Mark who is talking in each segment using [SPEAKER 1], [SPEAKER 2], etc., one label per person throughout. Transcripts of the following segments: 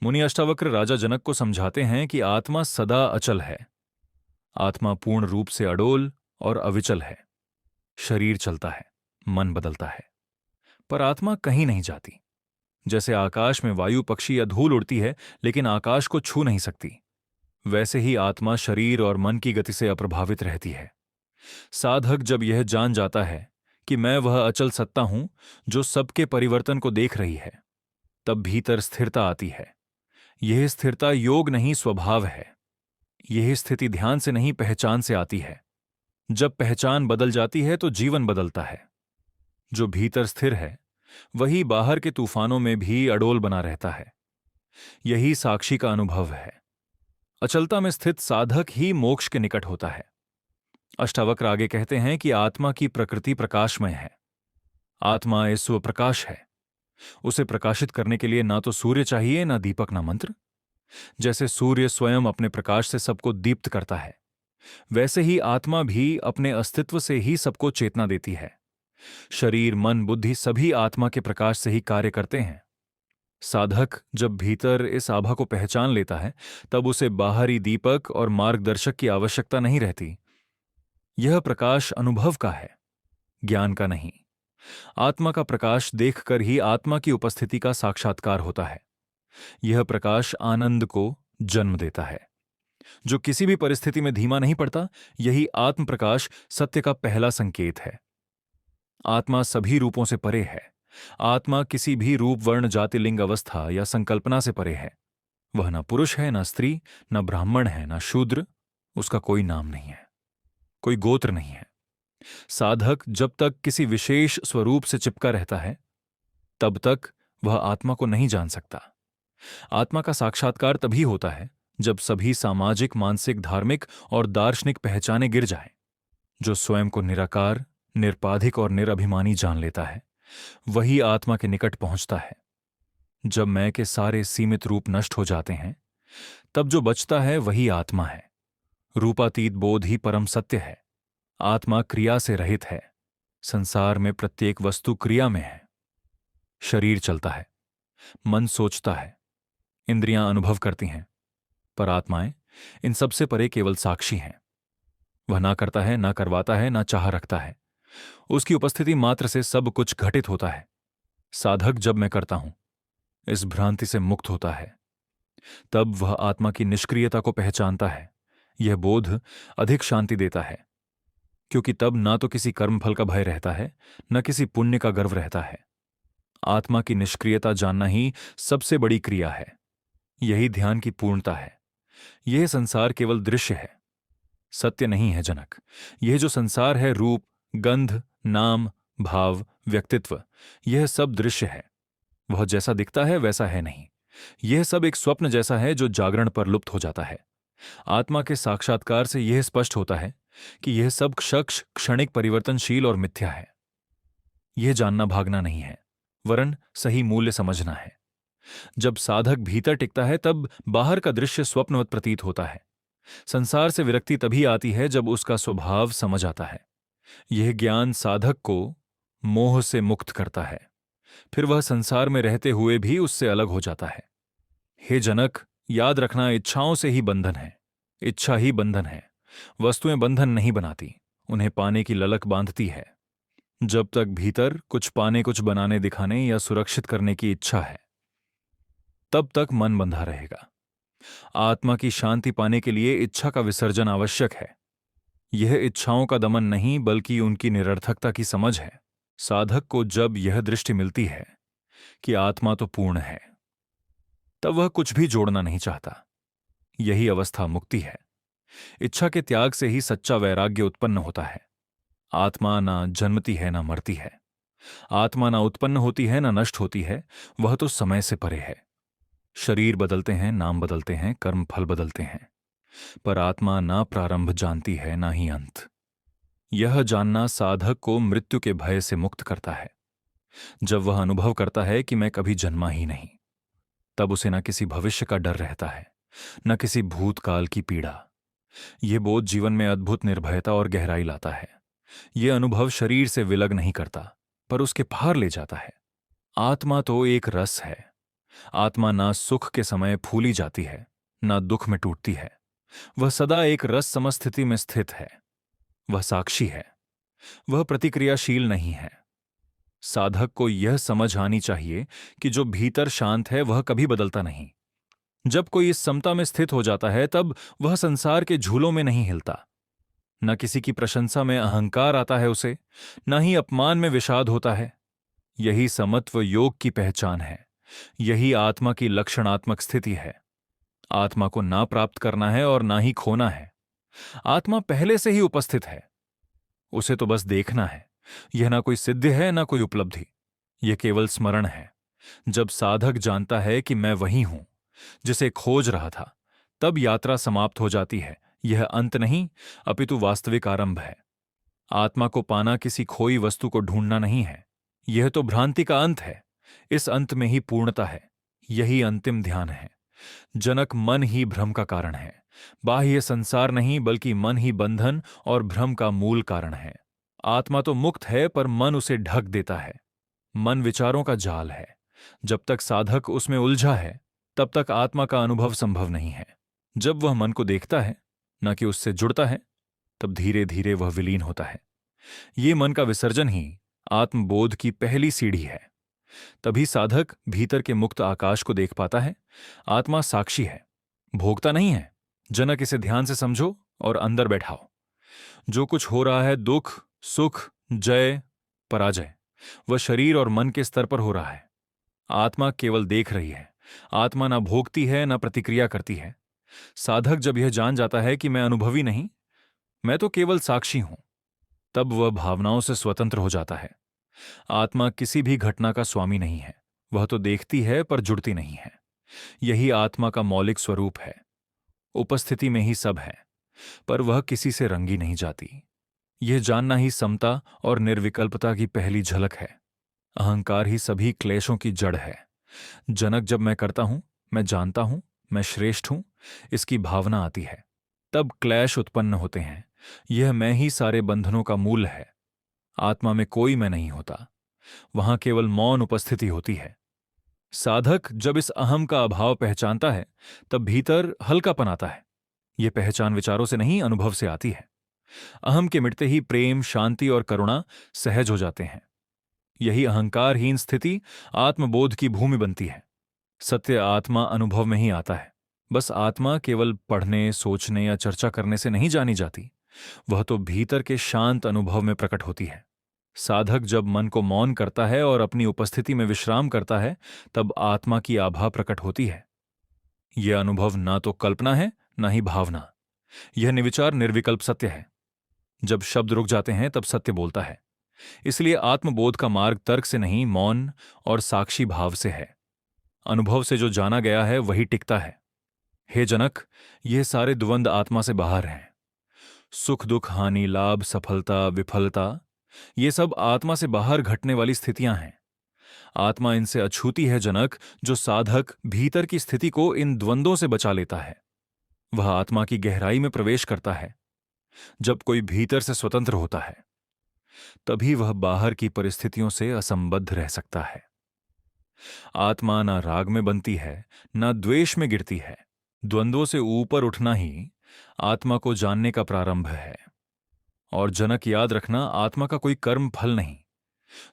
[SPEAKER 1] मुनि अष्टावक्र राजा जनक को समझाते हैं कि आत्मा सदा अचल है। आत्मा पूर्ण रूप से अडोल और अविचल है। शरीर चलता है, मन बदलता है, पर आत्मा कहीं नहीं जाती। जैसे आकाश में वायु, पक्षी या धूल उड़ती है लेकिन आकाश को छू नहीं सकती, वैसे ही आत्मा शरीर और मन की गति से अप्रभावित रहती है। साधक जब यह जान जाता है कि मैं वह अचल सत्ता हूं जो सबके परिवर्तन को देख रही है, तब भीतर स्थिरता आती है। यह स्थिरता योग नहीं, स्वभाव है। यह स्थिति ध्यान से नहीं, पहचान से आती है। जब पहचान बदल जाती है तो जीवन बदलता है। जो भीतर स्थिर है वही बाहर के तूफानों में भी अडोल बना रहता है। यही साक्षी का अनुभव है। अचलता में स्थित साधक ही मोक्ष के निकट होता है। अष्टावक्र आगे कहते हैं कि आत्मा की प्रकृति प्रकाशमय है। आत्मा एक स्वप्रकाश है। उसे प्रकाशित करने के लिए ना तो सूर्य चाहिए, ना दीपक, ना मंत्र। जैसे सूर्य स्वयं अपने प्रकाश से सबको दीप्त करता है, वैसे ही आत्मा भी अपने अस्तित्व से ही सबको चेतना देती है। शरीर, मन, बुद्धि सभी आत्मा के प्रकाश से ही कार्य करते हैं। साधक जब भीतर इस आभा को पहचान लेता है, तब उसे बाहरी दीपक और मार्गदर्शक की आवश्यकता नहीं रहती। यह प्रकाश अनुभव का है, ज्ञान का नहीं। आत्मा का प्रकाश देखकर ही आत्मा की उपस्थिति का साक्षात्कार होता है। यह प्रकाश आनंद को जन्म देता है, जो किसी भी परिस्थिति में धीमा नहीं पड़ता। यही आत्म प्रकाश सत्य का पहला संकेत है। आत्मा सभी रूपों से परे है। आत्मा किसी भी रूप, वर्ण, जाति, लिंग, अवस्था या संकल्पना से परे है। वह न पुरुष है, न स्त्री, न ब्राह्मण है, न शूद्र। उसका कोई नाम नहीं है, कोई गोत्र नहीं है। साधक जब तक किसी विशेष स्वरूप से चिपका रहता है, तब तक वह आत्मा को नहीं जान सकता। आत्मा का साक्षात्कार तभी होता है जब सभी सामाजिक, मानसिक, धार्मिक और दार्शनिक पहचाने गिर जाएं। जो स्वयं को निराकार, निरपाधिक और निरभिमानी जान लेता है, वही आत्मा के निकट पहुंचता है। जब मैं के सारे सीमित रूप नष्ट हो जाते हैं, तब जो बचता है वही आत्मा है। रूपातीत बोध ही परम सत्य है। आत्मा क्रिया से रहित है। संसार में प्रत्येक वस्तु क्रिया में है। शरीर चलता है, मन सोचता है, इंद्रियां अनुभव करती हैं, पर आत्माएं इन सबसे परे केवल साक्षी हैं। वह ना करता है, ना करवाता है, ना चाह रखता है। उसकी उपस्थिति मात्र से सब कुछ घटित होता है। साधक जब मैं करता हूं, इस भ्रांति से मुक्त होता है, तब वह आत्मा की निष्क्रियता को पहचानता है। यह बोध अधिक शांति देता है, क्योंकि तब ना तो किसी कर्मफल का भय रहता है, न किसी पुण्य का गर्व रहता है। आत्मा की निष्क्रियता जानना ही सबसे बड़ी क्रिया है। यही ध्यान की पूर्णता है। यह संसार केवल दृश्य है, सत्य नहीं है जनक। यह जो संसार है, रूप, गंध, नाम, भाव, व्यक्तित्व, यह सब दृश्य है। वह जैसा दिखता है वैसा है नहीं। यह सब एक स्वप्न जैसा है जो जागरण पर लुप्त हो जाता है। आत्मा के साक्षात्कार से यह स्पष्ट होता है कि यह सब क्षणिक, परिवर्तनशील और मिथ्या है। यह जानना भागना नहीं है, वरन सही मूल्य समझना है। जब साधक भीतर टिकता है, तब बाहर का दृश्य स्वप्नवत प्रतीत होता है। संसार से विरक्ति तभी आती है जब उसका स्वभाव समझ आता है। यह ज्ञान साधक को मोह से मुक्त करता है। फिर वह संसार में रहते हुए भी उससे अलग हो जाता है। हे जनक, याद रखना, इच्छाओं से ही बंधन है। इच्छा ही बंधन है। वस्तुएं बंधन नहीं बनाती, उन्हें पाने की ललक बांधती है। जब तक भीतर कुछ पाने, कुछ बनाने, दिखाने या सुरक्षित करने की इच्छा है, तब तक मन बंधा रहेगा। आत्मा की शांति पाने के लिए इच्छा का विसर्जन आवश्यक है। यह इच्छाओं का दमन नहीं, बल्कि उनकी निरर्थकता की समझ है। साधक को जब यह दृष्टि मिलती है कि आत्मा तो पूर्ण है, तब वह कुछ भी जोड़ना नहीं चाहता। यही अवस्था मुक्ति है। इच्छा के त्याग से ही सच्चा वैराग्य उत्पन्न होता है। आत्मा ना जन्मती है, ना मरती है। आत्मा ना उत्पन्न होती है, ना नष्ट होती है। वह तो समय से परे है। शरीर बदलते हैं, नाम बदलते हैं, कर्म फल बदलते हैं, पर आत्मा ना प्रारंभ जानती है, ना ही अंत। यह जानना साधक को मृत्यु के भय से मुक्त करता है। जब वह अनुभव करता है कि मैं कभी जन्मा ही नहीं, तब उसे न किसी भविष्य का डर रहता है, न किसी भूतकाल की पीड़ा। यह बोध जीवन में अद्भुत निर्भयता और गहराई लाता है। यह अनुभव शरीर से विलग नहीं करता, पर उसके पार ले जाता है। आत्मा तो एक रस है। आत्मा ना सुख के समय फूली जाती है, ना दुख में टूटती है। वह सदा एक रस समस्थिति में स्थित है। वह साक्षी है। वह प्रतिक्रियाशील नहीं है। साधक को यह समझ आनी चाहिए कि जो भीतर शांत है वह कभी बदलता नहीं। जब कोई इस समता में स्थित हो जाता है तब वह संसार के झूलों में नहीं हिलता। न किसी की प्रशंसा में अहंकार आता है उसे, न ही अपमान में विषाद होता है। यही समत्व योग की पहचान है। यही आत्मा की लक्षणात्मक स्थिति है। आत्मा को ना प्राप्त करना है और ना ही खोना है। आत्मा पहले से ही उपस्थित है। उसे तो बस देखना है। यह ना कोई सिद्धि है ना कोई उपलब्धि। यह केवल स्मरण है। जब साधक जानता है कि मैं वही हूं जिसे खोज रहा था, तब यात्रा समाप्त हो जाती है। यह अंत नहीं, अपितु वास्तविक आरंभ है। आत्मा को पाना किसी खोई वस्तु को ढूंढना नहीं है। यह तो भ्रांति का अंत है। इस अंत में ही पूर्णता है। यही अंतिम ध्यान है। जनक, मन ही भ्रम का कारण है। बाह्य संसार नहीं, बल्कि मन ही बंधन और भ्रम का मूल कारण है। आत्मा तो मुक्त है, पर मन उसे ढक देता है। मन विचारों का जाल है। जब तक साधक उसमें उलझा है, तब तक आत्मा का अनुभव संभव नहीं है। जब वह मन को देखता है, न कि उससे जुड़ता है, तब धीरे धीरे वह विलीन होता है। ये मन का विसर्जन ही आत्मबोध की पहली सीढ़ी है। तभी साधक भीतर के मुक्त आकाश को देख पाता है। आत्मा साक्षी है, भोगता नहीं है। जनक, इसे ध्यान से समझो और अंदर बैठाओ। जो कुछ हो रहा है, दुख, सुख, जय, पराजय, वह शरीर और मन के स्तर पर हो रहा है। आत्मा केवल देख रही है। आत्मा ना भोगती है, ना प्रतिक्रिया करती है। साधक जब यह जान जाता है कि मैं अनुभवी नहीं, मैं तो केवल साक्षी हूं, तब वह भावनाओं से स्वतंत्र हो जाता है। आत्मा किसी भी घटना का स्वामी नहीं है। वह तो देखती है पर जुड़ती नहीं है। यही आत्मा का मौलिक स्वरूप है। उपस्थिति में ही सब है, पर वह किसी से रंगी नहीं जाती। यह जानना ही समता और निर्विकल्पता की पहली झलक है। अहंकार ही सभी क्लेशों की जड़ है। जनक, जब मैं करता हूं, मैं जानता हूं, मैं श्रेष्ठ हूं, इसकी भावना आती है, तब क्लेश उत्पन्न होते हैं। यह मैं ही सारे बंधनों का मूल है। आत्मा में कोई मैं नहीं होता। वहां केवल मौन उपस्थिति होती है। साधक जब इस अहम का अभाव पहचानता है, तब भीतर हल्कापन आता है। यह पहचान विचारों से नहीं, अनुभव से आती है। अहम के मिटते ही प्रेम, शांति और करुणा सहज हो जाते हैं। यही अहंकारहीन स्थिति आत्मबोध की भूमि बनती है। सत्य आत्मा अनुभव में ही आता है। बस आत्मा केवल पढ़ने, सोचने या चर्चा करने से नहीं जानी जाती। वह तो भीतर के शांत अनुभव में प्रकट होती है। साधक जब मन को मौन करता है और अपनी उपस्थिति में विश्राम करता है, तब आत्मा की आभा प्रकट होती है। यह अनुभव ना तो कल्पना है, ना ही भावना। यह निर्विचार निर्विकल्प सत्य है। जब शब्द रुक जाते हैं, तब सत्य बोलता है। इसलिए आत्मबोध का मार्ग तर्क से नहीं, मौन और साक्षी भाव से है। अनुभव से जो जाना गया है वही टिकता है। हे जनक, ये सारे द्वंद आत्मा से बाहर हैं। सुख, दुख, हानि, लाभ, सफलता, विफलता, ये सब आत्मा से बाहर घटने वाली स्थितियां हैं। आत्मा इनसे अछूती है जनक। जो साधक भीतर की स्थिति को इन द्वंद्वों से बचा लेता है, वह आत्मा की गहराई में प्रवेश करता है। जब कोई भीतर से स्वतंत्र होता है, तभी वह बाहर की परिस्थितियों से असंबद्ध रह सकता है। आत्मा ना राग में बनती है, ना द्वेष में गिरती है। द्वंद्वों से ऊपर उठना ही आत्मा को जानने का प्रारंभ है। और जनक, याद रखना, आत्मा का कोई कर्म फल नहीं।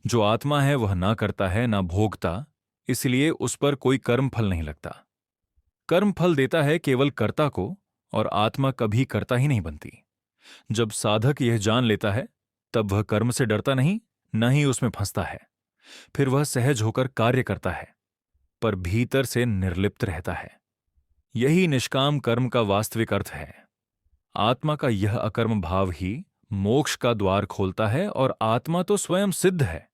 [SPEAKER 1] जो आत्मा है वह ना करता है, ना भोगता, इसलिए उस पर कोई कर्म फल नहीं लगता। कर्म फल देता है केवल कर्ता को, और आत्मा कभी कर्ता ही नहीं बनती। जब साधक यह जान लेता है, तब वह कर्म से डरता नहीं, न ही उसमें फंसता है। फिर वह सहज होकर कार्य करता है, पर भीतर से निर्लिप्त रहता है। यही निष्काम कर्म का वास्तविक अर्थ है। आत्मा का यह अकर्म भाव ही मोक्ष का द्वार खोलता है, और आत्मा तो स्वयं सिद्ध है।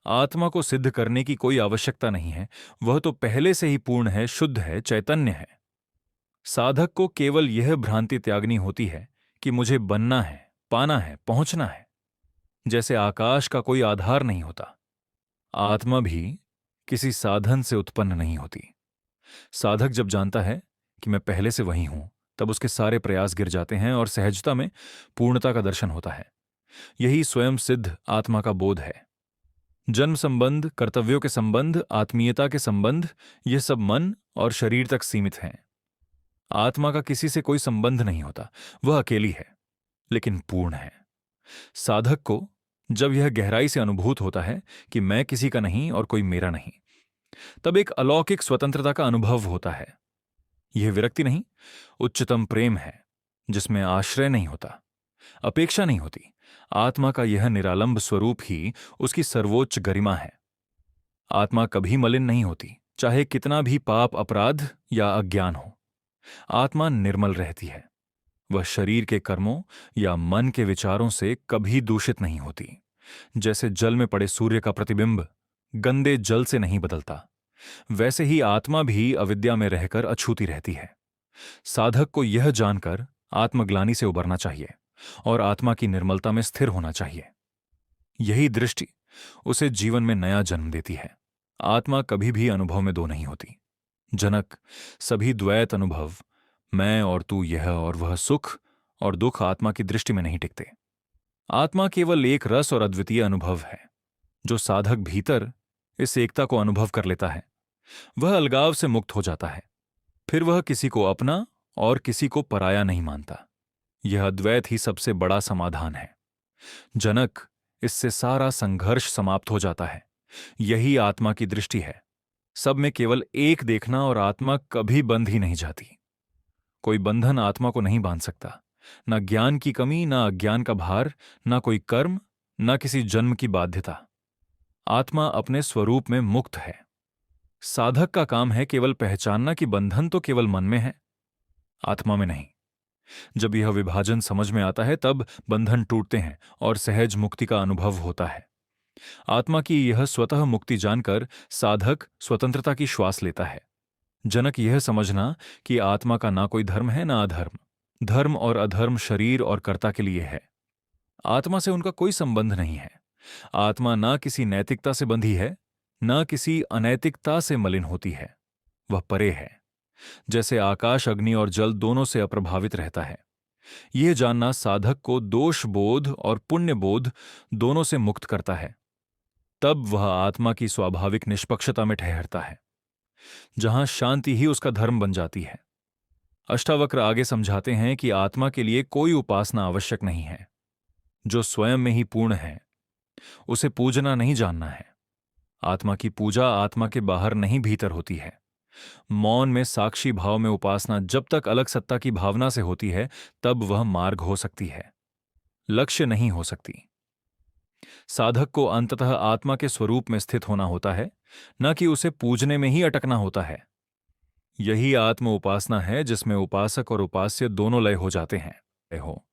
[SPEAKER 1] आत्मा को सिद्ध करने की कोई आवश्यकता नहीं है। वह तो पहले से ही पूर्ण है, शुद्ध है, चैतन्य है। साधक को केवल यह भ्रांति त्यागनी होती है कि मुझे बनना है, पाना है, पहुंचना है। जैसे आकाश का कोई आधार नहीं होता, आत्मा भी किसी साधन से उत्पन्न नहीं होती। साधक जब जानता है कि मैं पहले से वही हूं, तब उसके सारे प्रयास गिर जाते हैं और सहजता में पूर्णता का दर्शन होता है। यही स्वयं सिद्ध आत्मा का बोध है। जन्म संबंध, कर्तव्यों के संबंध, आत्मीयता के संबंध, ये सब मन और शरीर तक सीमित हैं। आत्मा का किसी से कोई संबंध नहीं होता, वह अकेली है, लेकिन पूर्ण है। साधक को जब यह गहराई से अनुभूत होता है कि मैं किसी का नहीं और कोई मेरा नहीं, तब एक अलौकिक स्वतंत्रता का अनुभव होता है। यह विरक्ति नहीं, उच्चतम प्रेम है, जिसमें आश्रय नहीं होता, अपेक्षा नहीं होती। आत्मा का यह निरालंब स्वरूप ही उसकी सर्वोच्च गरिमा है। आत्मा कभी मलिन नहीं होती, चाहे कितना भी पाप, अपराध या अज्ञान हो। आत्मा निर्मल रहती है। वह शरीर के कर्मों या मन के विचारों से कभी दूषित नहीं होती। जैसे जल में पड़े सूर्य का प्रतिबिंब गंदे जल से नहीं बदलता, वैसे ही आत्मा भी अविद्या में रहकर अछूती रहती है। साधक को यह जानकर आत्मग्लानि से उबरना चाहिए और आत्मा की निर्मलता में स्थिर होना चाहिए। यही दृष्टि उसे जीवन में नया जन्म देती है। आत्मा कभी भी अनुभव में दो नहीं होती। जनक, सभी द्वैत अनुभव, मैं और तू, यह और वह, सुख और दुख आत्मा की दृष्टि में नहीं टिकते। आत्मा केवल एक रस और अद्वितीय अनुभव है। जो साधक भीतर इस एकता को अनुभव कर लेता है, वह अलगाव से मुक्त हो जाता है। फिर वह किसी को अपना और किसी को पराया नहीं मानता। यह अद्वैत ही सबसे बड़ा समाधान है। जनक, इससे सारा संघर्ष समाप्त हो जाता है। यही आत्मा की दृष्टि है। सब में केवल एक देखना और आत्मा कभी बंध ही नहीं जाती। कोई बंधन आत्मा को नहीं बांध सकता। न ज्ञान की कमी, न अज्ञान का भार, न कोई कर्म, न किसी जन्म की बाध्यता। आत्मा अपने स्वरूप में मुक्त है। साधक का काम है केवल पहचानना कि बंधन तो केवल मन में है, आत्मा में नहीं। जब यह विभाजन समझ में आता है, तब बंधन टूटते हैं और सहज मुक्ति का अनुभव होता है। आत्मा की यह स्वतः मुक्ति जानकर साधक स्वतंत्रता की श्वास लेता है। जनक, यह समझना कि आत्मा का ना कोई धर्म है ना अधर्म। धर्म और अधर्म शरीर और कर्ता के लिए है। आत्मा से उनका कोई संबंध नहीं है। आत्मा ना किसी नैतिकता से बंधी है, ना किसी अनैतिकता से मलिन होती है। वह परे है, जैसे आकाश, अग्नि और जल दोनों से अप्रभावित रहता है। यह जानना साधक को दोष बोध और पुण्य बोध दोनों से मुक्त करता है। तब वह आत्मा की स्वाभाविक निष्पक्षता में ठहरता है, जहां शांति ही उसका धर्म बन जाती है। अष्टावक्र आगे समझाते हैं कि आत्मा के लिए कोई उपासना आवश्यक नहीं है। जो स्वयं में ही पूर्ण है, उसे पूजना नहीं जानना है। आत्मा की पूजा आत्मा के बाहर नहीं, भीतर होती है। मौन में, साक्षी भाव में उपासना जब तक अलग सत्ता की भावना से होती है, तब वह मार्ग हो सकती है, लक्ष्य नहीं हो सकती। साधक को अंततः आत्मा के स्वरूप में स्थित होना होता है, न कि उसे पूजने में ही अटकना होता है। यही आत्म उपासना है जिसमें उपासक और उपास्य दोनों लय हो जाते हैं। हो